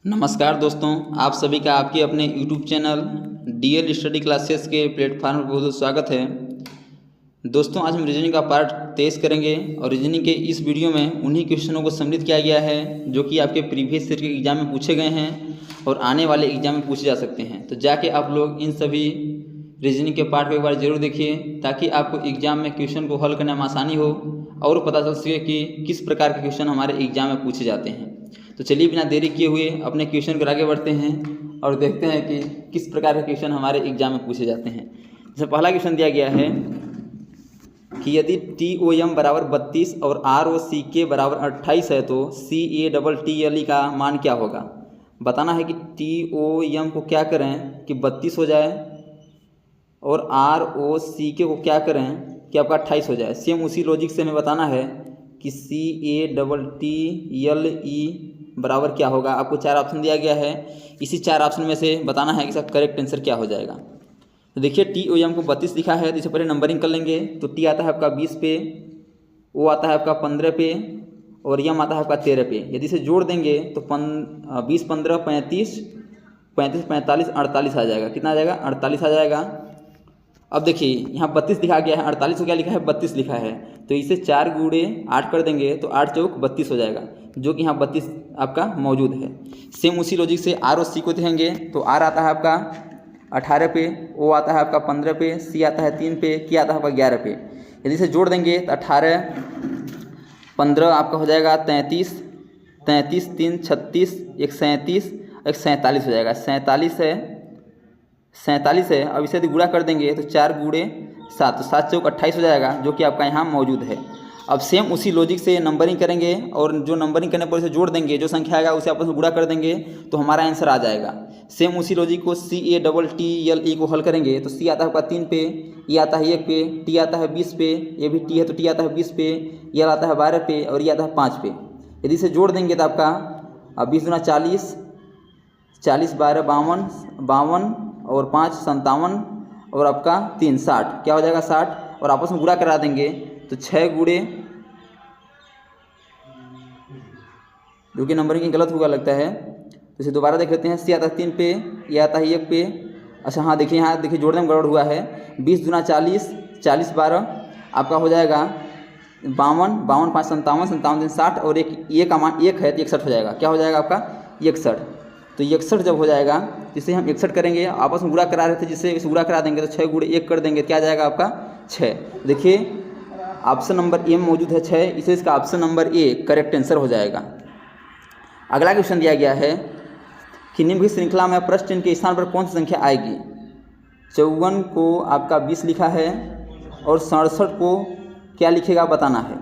नमस्कार दोस्तों, आप सभी का आपके अपने YouTube channel DL study classes के प्लेटफॉर्म पर बहुत बहुत स्वागत है। दोस्तों, आज हम रीजनिंग का पार्ट 23 करेंगे और रीजनिंग के इस वीडियो में उन्हीं क्वेश्चनों को सम्मिलित किया गया है जो कि आपके प्रीवियस ईयर के एग्जाम में पूछे गए हैं और आने वाले एग्जाम में पूछे जा सकते हैं। तो जाके आप लोग इन सभी रीजनिंग के पार्ट को एक बार जरूर देखिए ताकि आपको एग्जाम में क्वेश्चन को हल करने में आसानी हो और पता चल सके कि किस प्रकार के क्वेश्चन हमारे एग्जाम में पूछे जाते हैं। तो चलिए बिना देरी किए हुए अपने क्वेश्चन को आगे बढ़ते हैं और देखते हैं कि किस प्रकार के क्वेश्चन हमारे एग्जाम में पूछे जाते हैं। जैसे पहला क्वेश्चन दिया गया है कि यदि TOM बराबर 32 और ROCK बराबर 28 है तो CATTLE का मान क्या होगा। बताना है कि TOM को क्या करें कि 32 हो जाए और ROCK को क्या करें कि आपका 28 हो जाए। सेम उसी लॉजिक से हमें बताना है कि CATTLE बराबर क्या होगा। आपको 4 ऑप्शन दिया गया है, इसी 4 ऑप्शन में से बताना है कि इसका करेक्ट आंसर क्या हो जाएगा। तो देखिए TOM को 32 लिखा है तो इससे पहले नंबरिंग कर लेंगे। तो T आता है आपका 20 पे, O आता है आपका 15 पे और M आता है आपका 13 पे। यदि इसे जोड़ देंगे तो 20, 15, 35, 35, 45, 48 आ जाएगा। कितना आ जाएगा? 48 आ जाएगा। अब देखिए यहाँ 32 लिखा गया है, 48 को क्या लिखा है? 32 लिखा है। तो इसे 4 गुणे 8 कर देंगे तो 8 चौक 32 हो जाएगा, जो कि यहाँ 32 आपका मौजूद है। सेम उसी लॉजिक से ROC को देखेंगे तो R आता है आपका 18 पे, O आता है आपका 15 पे, C आता है 3 पे, K आता है आपका 11 पे। यदि इसे जोड़ देंगे तो 18, 15 आपका हो जाएगा 33, 33, 3, 36, एक 37, एक 47 हो जाएगा। 47 है। अब इसे यदि गुणा कर देंगे तो 4 गुणे 7, तो 7 चौक 28 हो जाएगा, जो कि आपका यहाँ मौजूद है। अब सेम उसी लॉजिक से नंबरिंग करेंगे और जो नंबरिंग करने पर इसे जोड़ देंगे, जो संख्या आएगा उसे आपस में गुणा कर देंगे तो हमारा आंसर आ जाएगा। सेम उसी लॉजिक को CATTLE को हल करेंगे तो C आता है आपका 3 पे, E आता है 1 पे, T आता है 20 पे, ये भी T है तो T आता है 20 पे, L आता है 12 पे और ये आता है 5 पे। यदि इसे जोड़ देंगे तो आपका 20 गुना 40, 40 12 52, 52 और 5 57 और आपका 3 60, क्या हो जाएगा 60। और आपस में गुणा करा देंगे तो 6 गुणे, जो कि नंबरिंग गलत होगा लगता है, तो इसे दोबारा देख लेते हैं। C आता है 3 पे, ये आता है 1 पे। अच्छा हाँ देखिए, यहाँ देखिए जोड़ने में गड़बड़ हुआ है। 20 गुना 40, 40 12 आपका हो जाएगा 52, 52 5 57, 57 60 और एक का मान 1 है तो 61 हो जाएगा। क्या हो जाएगा आपका? 61। तो 61 जब हो जाएगा जिसे हम 61 करेंगे, आपस में गुणा करा रहे थे, जिससे इसे गुणा करा देंगे तो 6 गुणे 1 कर देंगे, क्या जाएगा आपका 6। देखिए ऑप्शन नंबर ए में मौजूद है 6, इसे इसका option number A correct answer हो जाएगा। अगला क्वेश्चन दिया गया है कि निम्नलिखित श्रृंखला में प्रश्न चिन्ह के स्थान पर कौन सी संख्या आएगी। 54 को आपका 20 लिखा है और 67 को क्या लिखेगा बताना है।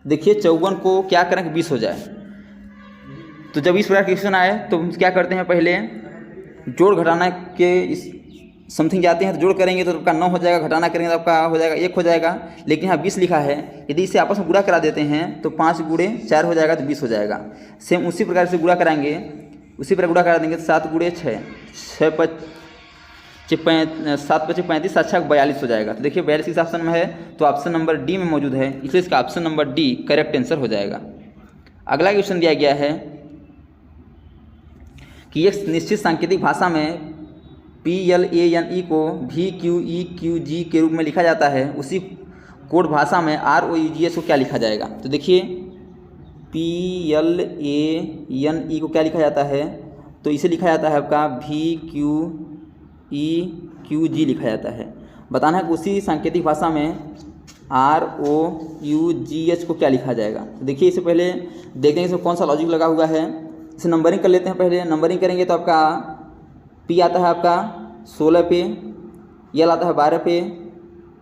देखिए 54 को क्या करें कि 20 हो जाए। तो जब इस प्रकार क्वेश्चन आए तो हम क्या करते हैं, पहले जोड़ घटाना के इस समथिंग जाते हैं तो जोड़ करेंगे तो आपका 9 हो जाएगा, घटाना करेंगे तो आपका हो जाएगा 1 हो जाएगा। लेकिन यहाँ 20 लिखा है, यदि इसे आपस में गुणा करा देते हैं तो 5 गुणे 4 हो जाएगा तो 20 हो जाएगा। सेम उसी प्रकार से गुणा कराएंगे, उसी प्रकार गुणा करा देंगे तो 7 गुणे 6, 7 पच्चीस 35, 7 6 42 हो जाएगा। तो देखिए 42 किस ऑप्शन में है, तो ऑप्शन नंबर डी में मौजूद है, इसलिए इसका option number D correct answer हो जाएगा। अगला क्वेश्चन दिया गया है कि एक निश्चित सांकेतिक भाषा में PLANE को VQEQG के रूप में लिखा जाता है, उसी कोड भाषा में ROUGS को क्या लिखा जाएगा। तो देखिए PLANE को क्या लिखा जाता है, तो इसे लिखा जाता है आपका VQEQG लिखा जाता है। बताना है कि उसी सांकेतिक भाषा में ROUGH को क्या लिखा जाएगा। तो देखिए इससे पहले देखते हैं इसमें कौन सा लॉजिक लगा हुआ है। इसे नंबरिंग कर लेते हैं। पहले नंबरिंग करेंगे तो आपका P आता है आपका 16 पे, L आता है 12 पे,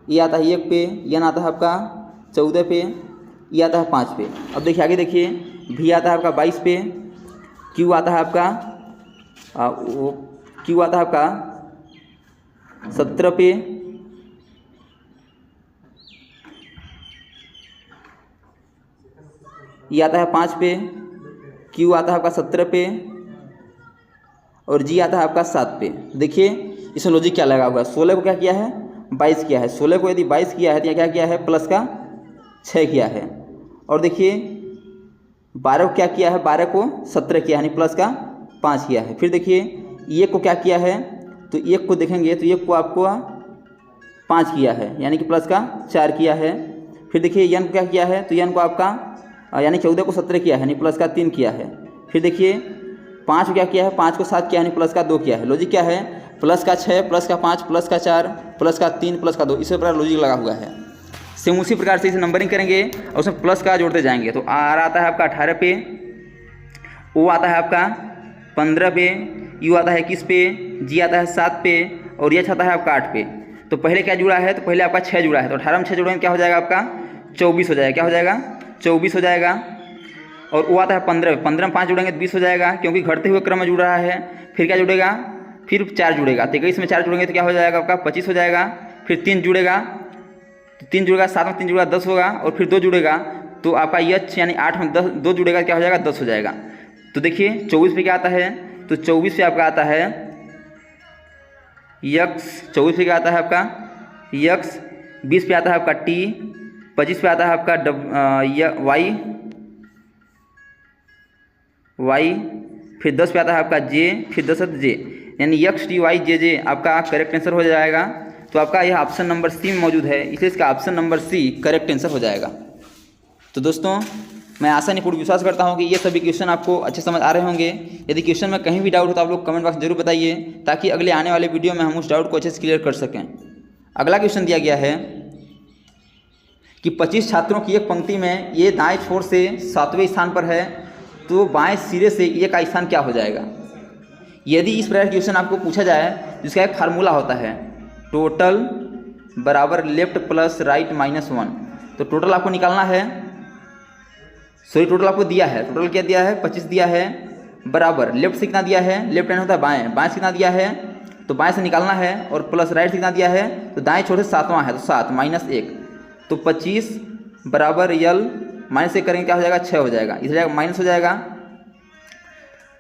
E आता है 1 पे, N आता है आपका 14 पे, E आता है 5 पे। अब देखिए आगे देखिए, V आता है आपका 22 पे, Q आता है आपका 17 पे, E आता है 5 पे, Q आता है आपका 17 पे और G आता है आपका 7 पे। देखिए इसमें लॉजिक क्या लगा हुआ है। 16 को क्या किया है? 22 किया है। 16 को यदि 22 किया है तो क्या किया है? प्लस का 6 किया है। और देखिए 12 को क्या किया है, 12 को 17 किया है, यानी प्लस का 5 किया है। फिर देखिए 1 को क्या किया है, तो 1 को देखेंगे तो 1 को आपको 5 किया है, यानी कि प्लस का 4 किया है। फिर देखिए n को क्या किया है, तो n को आपका यानी 14 को 17 किया है, यानी प्लस का 3 किया है। फिर देखिए 5 को क्या किया है, 5 को 7 किया है, यानी प्लस का 2 किया है। लॉजिक क्या है, प्लस का 6 प्लस का 5 प्लस का 4 प्लस का 3 प्लस का 2, इसी प्रकार लॉजिक लगा हुआ है। सेम उसी प्रकार से इसे नंबरिंग करेंगे और उसमें प्लस का जोड़ते जाएंगे। तो आर आता है आपका 18 पे, ओ आता है आपका 15 पे, यू आता है 21 पे, जी आता है 7 पे और एच आता है आपका 8 पे। तो पहले क्या जुड़ा है, तो पहले आपका 6 जुड़ा है, तो 18 में 6 जुड़ेंगे क्या हो जाएगा आपका 24 हो जाएगा। क्या हो जाएगा 24 हो जाएगा। और वो आता है 15 में, 15 में 5 जुड़ेंगे तो 20 हो जाएगा, क्योंकि घटते हुए क्रम में जुड़ रहा है। फिर क्या जुड़ेगा, फिर 4 जुड़ेगा, तो 21 में 4 जुड़ेंगे तो क्या हो जाएगा आपका 25 हो जाएगा। फिर 3 जुड़ेगा, तो 3 जुड़ेगा, 7 में 3 जुड़ेगा 10 होगा। और फिर 2 जुड़ेगा तो आपका एच यानी 8 में 2 जुड़ेगा, क्या हो जाएगा 10 हो जाएगा। तो देखिए 24 पे क्या आता है, तो 24 पे आपका आता है यक्स, 24 पे क्या आता है आपका यक्स, 20 पे आता है आपका टी, 25 पे आता है आपका वाई, फिर 10 पे आता है आपका जे, फिर 10 जे, यानी यक्स टी वाई जे जे आपका करेक्ट आंसर हो जाएगा। तो आपका यह ऑप्शन नंबर सी में मौजूद है, इसलिए इसका option number C correct answer हो जाएगा। तो दोस्तों मैं आशा नहीं पूर्ण विश्वास करता हूं कि ये सभी क्वेश्चन आपको अच्छे समझ आ रहे होंगे। यदि क्वेश्चन में कहीं भी डाउट हो तो आप लोग कमेंट बॉक्स में जरूर बताइए, ताकि अगले आने वाले वीडियो में हम उस डाउट को अच्छे से क्लियर कर सकें। अगला क्वेश्चन दिया गया है कि 25 छात्रों की एक पंक्ति में ये दाएं छोर से 7वें स्थान पर है, तो बाएं सिरे से ये का स्थान क्या हो जाएगा। यदि इस प्रकार क्वेश्चन आपको पूछा जाए, जिसका एक फार्मूला होता है टोटल बराबर लेफ्ट प्लस राइट -1, तो टोटल आपको निकालना है, टोटल आपको दिया है, टोटल क्या दिया है 25 दिया है, बराबर लेफ्ट से कितना दिया है, लेफ्ट हैंड होता है बाएं, बाएं से कितना दिया है, तो बाएं से निकालना है, और प्लस राइट से कितना दिया है, तो दाएं छोर से 7वां है, तो 7 -1, तो 25 बराबर यल माइनस 1 करेंगे क्या हो जाएगा 6 हो जाएगा, इस जाएगा माइनस हो जाएगा।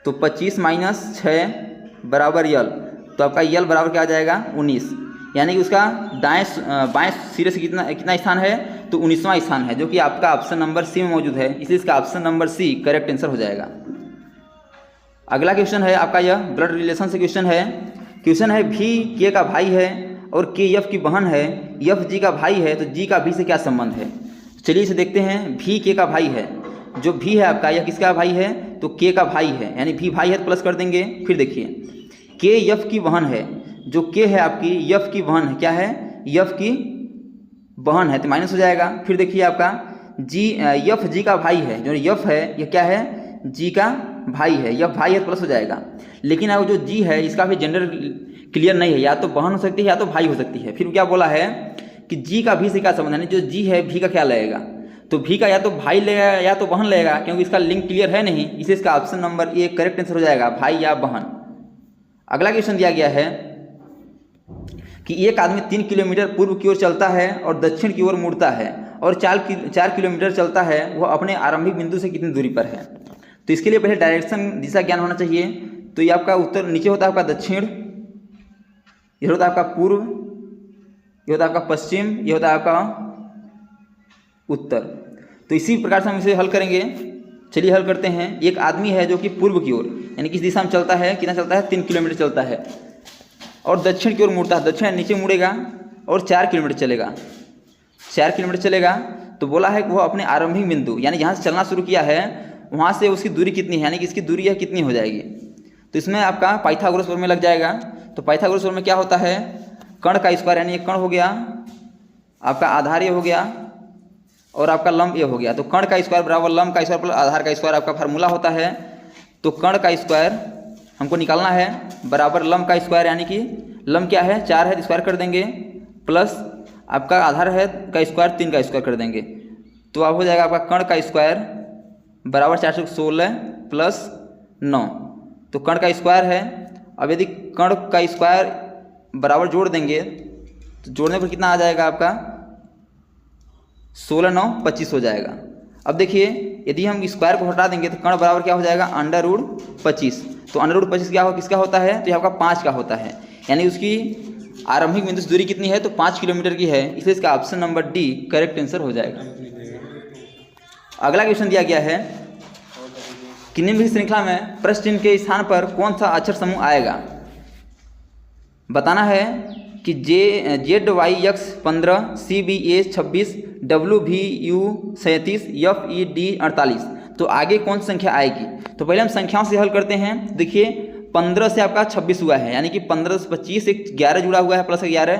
तो 25 - 6 बराबर यल, तो आपका यल बराबर क्या आ जाएगा 19, यानी कि उसका बाएं सिरे से कितना स्थान है, तो 19वां स्थान है, जो कि आपका ऑप्शन नंबर सी में मौजूद है, इसलिए इसका option number C correct answer हो जाएगा। अगला क्वेश्चन है आपका यह ब्लड रिलेशन से क्वेश्चन है भी के का भाई है और के एफ की बहन है, एफ जी का भाई है, तो जी का भी से क्या संबंध है। चलिए इसे देखते हैं। भी के का भाई है, जो भी है आपका यह किसका भाई है, तो के का भाई है, यानी भी भाई है तो प्लस कर देंगे। फिर देखिए के एफ की बहन है, जो के है आपकी एफ की बहन है, क्या है एफ की बहन है, तो माइनस हो जाएगा। फिर देखिए आपका जी एफ जी का भाई है, जो एफ है यह क्या है जी का भाई है, एफ भाई है तो प्लस हो जाएगा। लेकिन अब जो जी है इसका भी जेंडर क्लियर नहीं है, या तो बहन हो सकती है या तो भाई हो सकती है। फिर क्या बोला है कि जी का भी से क्या संबंध है, जो जी है भी का क्या लगेगा, तो भी का या तो भाई लगेगा या तो बहन लगेगा, क्योंकि इसका लिंक क्लियर है नहीं, इसलिए इसका option number A correct answer हो जाएगा, भाई या बहन। अगला क्वेश्चन दिया गया है कि एक आदमी 3 किलोमीटर पूर्व की ओर चलता है और दक्षिण की ओर मुड़ता है और 4 किलोमीटर चलता है, वह अपने आरंभिक बिंदु से कितनी दूरी पर है। तो इसके लिए पहले डायरेक्शन दिशा ज्ञान होना चाहिए। तो ये आपका उत्तर नीचे होता है आपका दक्षिण, ये होता है आपका पूर्व, ये होता है आपका पश्चिम, ये होता है आपका उत्तर। तो इसी प्रकार से हम इसे हल करेंगे। चलिए हल करते हैं। एक आदमी है जो कि पूर्व की ओर यानी किस दिशा में चलता है, कितना चलता है 3 किलोमीटर चलता है, और दक्षिण की ओर मुड़ता है, दक्षिण नीचे मुड़ेगा और 4 किलोमीटर चलेगा, 4 किलोमीटर चलेगा। तो बोला है कि वो अपने आरंभिक बिंदु यानी जहाँ से चलना शुरू किया है वहाँ से उसकी दूरी कितनी है, यानी कि इसकी दूरी है कितनी हो जाएगी। तो इसमें आपका पाइथागोरस प्रमेय लग जाएगा। तो पाइथागोरस प्रमेय में क्या होता है, कण का स्क्वायर, यानी एक कण हो गया आपका, आधार ये हो गया और आपका लंब ये हो गया। तो कण का स्क्वायर बराबर लंब का स्क्वायर प्लस आधार का स्क्वायर आपका फार्मूला होता है। तो कण का स्क्वायर हमको निकालना है बराबर लंब का स्क्वायर, यानी कि लंब क्या है 4 है तो स्क्वायर कर देंगे, प्लस आपका आधार है का स्क्वायर 3 का स्क्वायर कर देंगे। तो अब हो जाएगा आपका कण का स्क्वायर बराबर 416 प्लस 9। तो कण का स्क्वायर है। अब यदि कण का स्क्वायर बराबर जोड़ देंगे तो जोड़ने पर कितना आ जाएगा आपका 16 9 25 हो जाएगा। अब देखिए यदि हम स्क्वायर को हटा देंगे तो कण बराबर क्या हो जाएगा √25। तो √25 क्या हो किसका होता है, तो ये आपका 5 का होता है, यानी उसकी आरंभिक बिंदु से दूरी कितनी है, तो 5 किलोमीटर की है, इसलिए इसका option number D correct answer हो जाएगा। अगला क्वेश्चन दिया गया है कि निम्नलिखित श्रृंखला में प्रश्न चिन्ह के स्थान पर कौन सा अक्षर समूह आएगा। बताना है कि ZYX 15, CBA 26, WVU 37, FED 48, तो आगे कौन सी संख्या आएगी। तो पहले हम संख्याओं से हल करते हैं। देखिए 15 से आपका 26 हुआ है, यानी कि 15 से 25 से 11 जुड़ा हुआ है प्लस 11,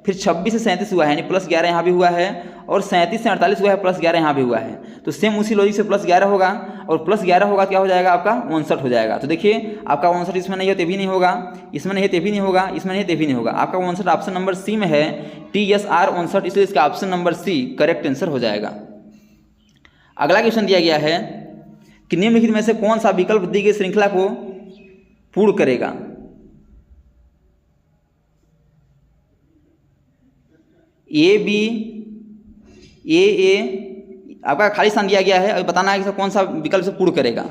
फिर 26 से 37 हुआ है यानी प्लस 11 यहाँ भी हुआ है, और 37 से 48 हुआ है प्लस 11 यहाँ भी हुआ है। तो सेम उसी लॉजिक से प्लस 11 होगा, और प्लस 11 होगा क्या हो जाएगा आपका 59 हो जाएगा। तो देखिए आपका 59 इसमें नहीं है तो भी नहीं होगा, इसमें नहीं है तो भी नहीं होगा, इसमें नहीं है तो भी नहीं होगा। आपका 59 ऑप्शन नंबर सी में है, TSR 59, इसलिए इसका option number C correct answer हो जाएगा। अगला क्वेश्चन दिया गया है कि निम्नलिखित में से कौन सा विकल्प दी गई श्रृंखला को पूर्ण करेगा। AB AA आपका खाली स्थान दिया गया है, अब बताना है कि कौन सा विकल्प से पूर्ण करेगा।